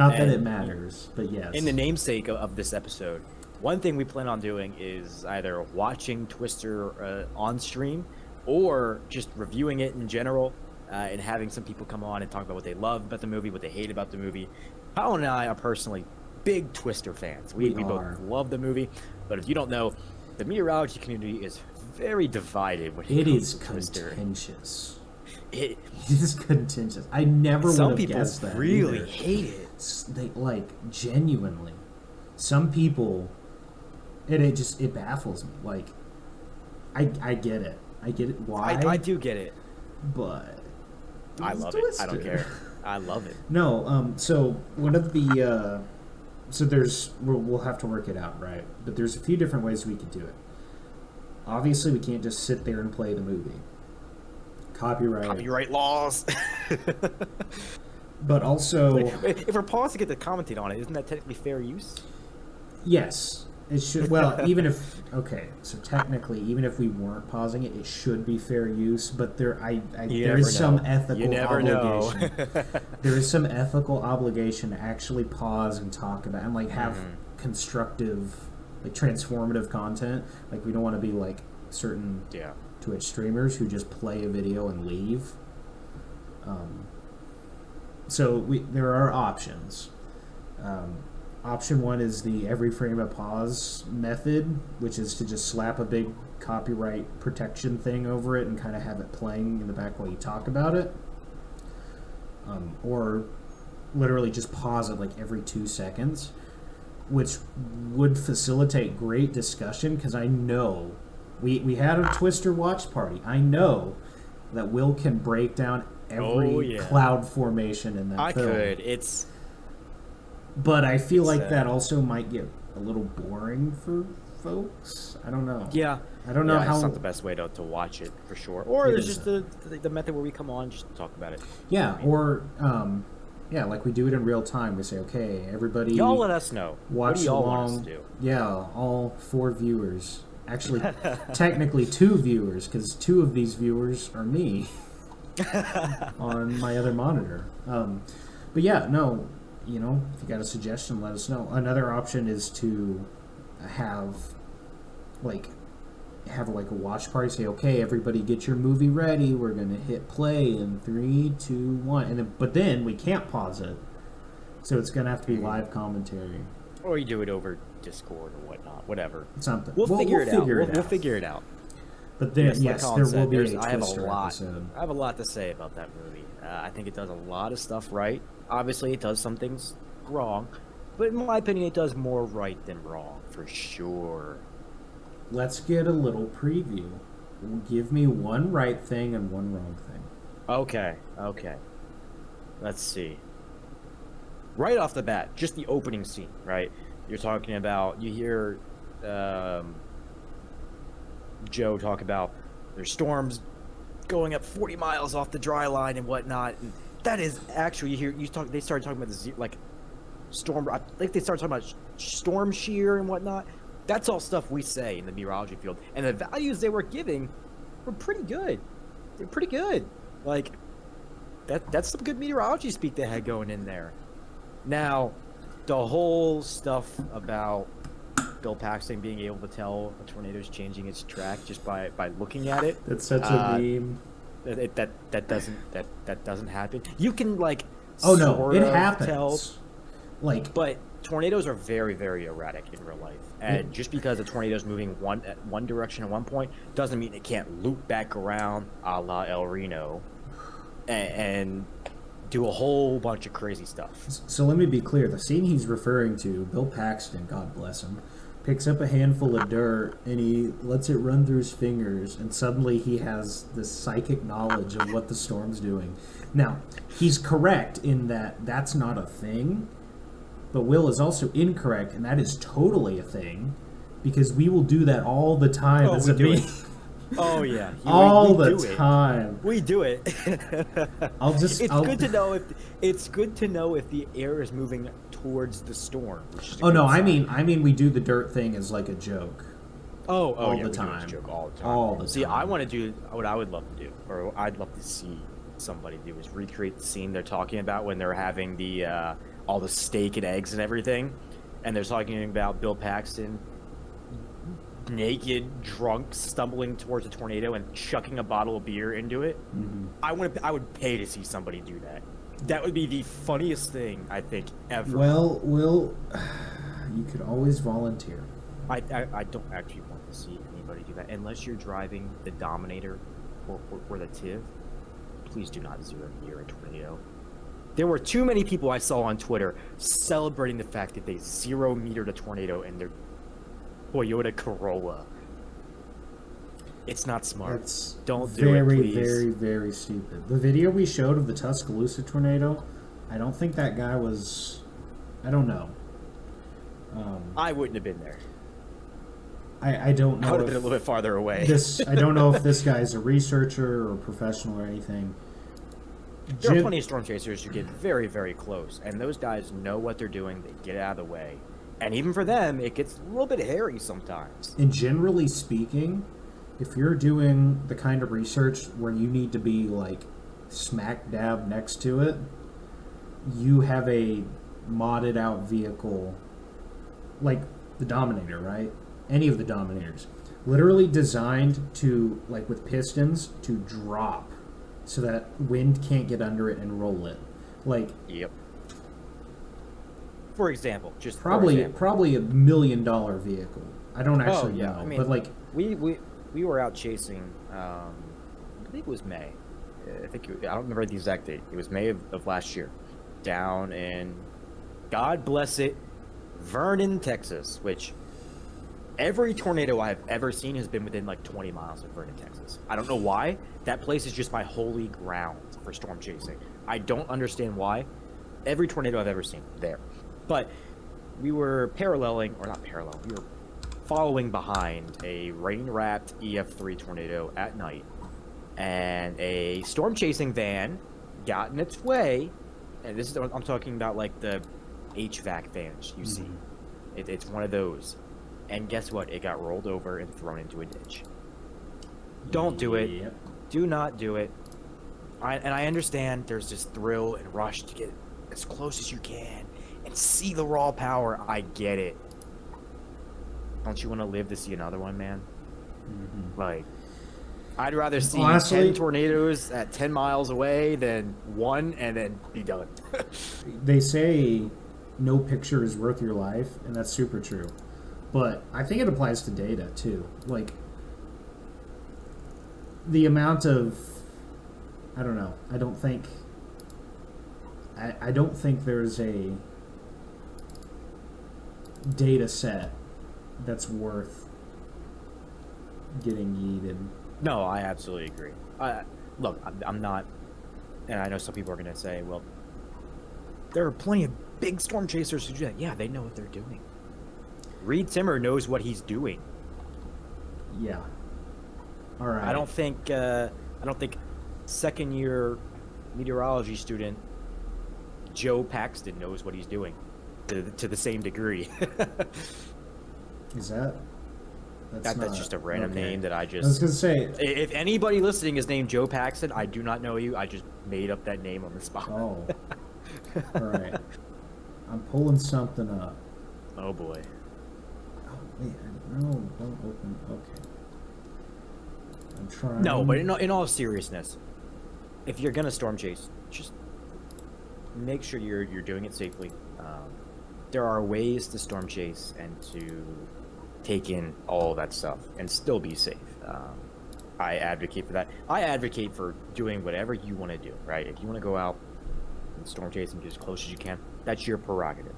Not that it And matters, but yes. in the namesake of this episode, one thing we plan on doing is either watching Twister on stream or just reviewing it in general, and having some people come on and talk about what they love about the movie, what they hate about the movie. Colin and I are personally big Twister fans. We are. both love the movie, but if you don't know, the meteorology community is very divided when it It comes is to Twister. contentious. It is contentious. I never would have guessed that. Some people really either. hate it. They like genuinely. Some people, it baffles me. Like, I get it. I get it. Why? I do get it, but I love it. I don't care. I love it. No. So one of the so we'll have to work it out, right? But there's a few different ways we could do it. Obviously, we can't just sit there and play the movie. Copyright laws. But also, if we're pausing it to commentate on it, isn't that technically fair use? Yes, it should. Well, even if so technically, even if we weren't pausing it, it should be fair use. But there is some ethical obligation. There is some ethical obligation to actually pause and talk about and like have constructive, like transformative content. Like we don't want to be like certain Twitch streamers who just play a video and leave. So there are options. Option one is the every frame a pause method, which is to just slap a big copyright protection thing over it and kind of have it playing in the back while you talk about it. Or literally just pause it like every 2 seconds, which would facilitate great discussion because I know we had a Twister watch party. I know that Will can break down every cloud formation in that film. I could. But I feel like that also might get a little boring for folks. I don't know. Yeah. I don't know how. It's not the best way to watch it for sure. Or there's just the method where we come on just to talk about it. Yeah. Or like we do it in real time. We say, okay, everybody. Y'all let us know. Watch what do y'all along. Want us to do? Yeah, all 4 viewers. Actually, technically 2 viewers, because 2 of these viewers are me on my other monitor. But yeah, no. If you got a suggestion, let us know. Another option is to have a watch party. Say, okay, everybody, get your movie ready. We're gonna hit play in 3, 2, 1, but then we can't pause it, so it's gonna have to be live commentary. Or you do it over Discord or whatnot, whatever. Something. We'll figure it out. We'll figure it out. But then, yes, there will be a I have Twister episode. I have a lot to say about that movie. I think it does a lot of stuff right. Obviously, it does some things wrong, but in my opinion, it does more right than wrong, for sure. Let's get a little preview. Give me one right thing and one wrong thing. Okay. Let's see. Right off the bat, just the opening scene, right? You're talking about, you hear Joe talk about there's storms going up 40 miles off the dry line and whatnot, and that is actually, they started talking about this like storm, like they started talking about storm shear and whatnot. That's all stuff we say in the meteorology field, and the values they were giving were pretty good. They're pretty good. Like that's some good meteorology speak they had going in there. Now, the whole stuff about Bill Paxton being able to tell a tornado's changing its track just by looking at it. That's such a meme. That doesn't happen. You can like it happens. Tell, but tornadoes are very, very erratic in real life, and just because a tornado is moving one direction at one point doesn't mean it can't loop back around, a la El Reno, and do a whole bunch of crazy stuff. So let me be clear: the scene he's referring to, Bill Paxton, God bless him, picks up a handful of dirt and he lets it run through his fingers, and suddenly he has this psychic knowledge of what the storm's doing. Now, he's correct in that that's not a thing, but Will is also incorrect, and that is totally a thing, because we will do that all the time as a meme. Oh yeah, all the time. We do it. It's good to know if the air is moving towards the storm. I mean we do the dirt thing as like a joke. All the time. See, I want to do what I would love to do, or I'd love to see somebody do, is recreate the scene they're talking about when they're having the all the steak and eggs and everything, and they're talking about Bill Paxton naked, drunk, stumbling towards a tornado and chucking a bottle of beer into it. Mm-hmm. I would pay to see somebody do that. That would be the funniest thing I think ever. Well, Will, you could always volunteer. I don't actually want to see anybody do that unless you're driving the Dominator or the Tiv. Please do not zero near a tornado. There were too many people I saw on Twitter celebrating the fact that they zero metered a tornado in their Toyota Corolla. It's not smart. It's don't do it, please. Very, very stupid. The video we showed of the Tuscaloosa tornado, I don't think that guy was. I don't know. I wouldn't have been there. I don't know. I would have been a little bit farther away. I don't know if this guy's a researcher or professional or anything. There are plenty of storm chasers who get very, very close, and those guys know what they're doing. They get out of the way, and even for them, it gets a little bit hairy sometimes. And generally speaking, if you're doing the kind of research where you need to be like smack dab next to it, you have a modded out vehicle like the Dominator, right? Any of the Dominators. Literally designed to, like with pistons, to drop so that wind can't get under it and roll it. Like, yep. For example, probably $1 million vehicle. I don't actually know, I mean, but like we were out chasing. I think it was May. I don't remember the exact date. It was May of last year, down in, God bless it, Vernon, Texas. Which every tornado I've ever seen has been within like 20 miles of Vernon, Texas. I don't know why. That place is just my holy ground for storm chasing. I don't understand why. Every tornado I've ever seen there. But we were we were following behind a rain-wrapped EF3 tornado at night. And a storm chasing van got in its way. And this is, I'm talking about like the HVAC vans you see. It's one of those. And guess what? It got rolled over and thrown into a ditch. Don't do it. Yep. Do not do it. I understand there's this thrill and rush to get as close as you can and see the raw power. I get it. Don't you want to live to see another one, man? Mm-hmm. Like, I'd rather see Honestly, 10 tornadoes at 10 miles away than one and then be done. They say no picture is worth your life, and that's super true. But I think it applies to data too. Like the amount of, I don't know. I don't think there's a data set that's worth getting yeeted. No, I absolutely agree. Look, I'm not, and I know some people are going to say, well, there are plenty of big storm chasers who do that. Yeah, they know what they're doing. Reed Timmer knows what he's doing. Yeah. All right. I don't think second year meteorology student Joe Paxton knows what he's doing to the same degree. Is that? That's just a random name that I just. I was gonna say. If anybody listening is named Joe Paxton, I do not know you. I just made up that name on the spot. Oh. All right. I'm pulling something up. Oh boy. Oh wait, no, don't open. Okay. I'm trying. No, but in all seriousness, if you're gonna storm chase, just make sure you're doing it safely. There are ways to storm chase and to take in all that stuff and still be safe. I advocate for that. I advocate for doing whatever you want to do, right? If you want to go out and storm chase and get as close as you can, that's your prerogative.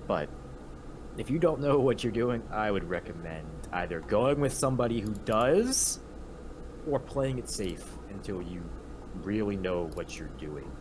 But if you don't know what you're doing, I would recommend either going with somebody who does or playing it safe until you really know what you're doing.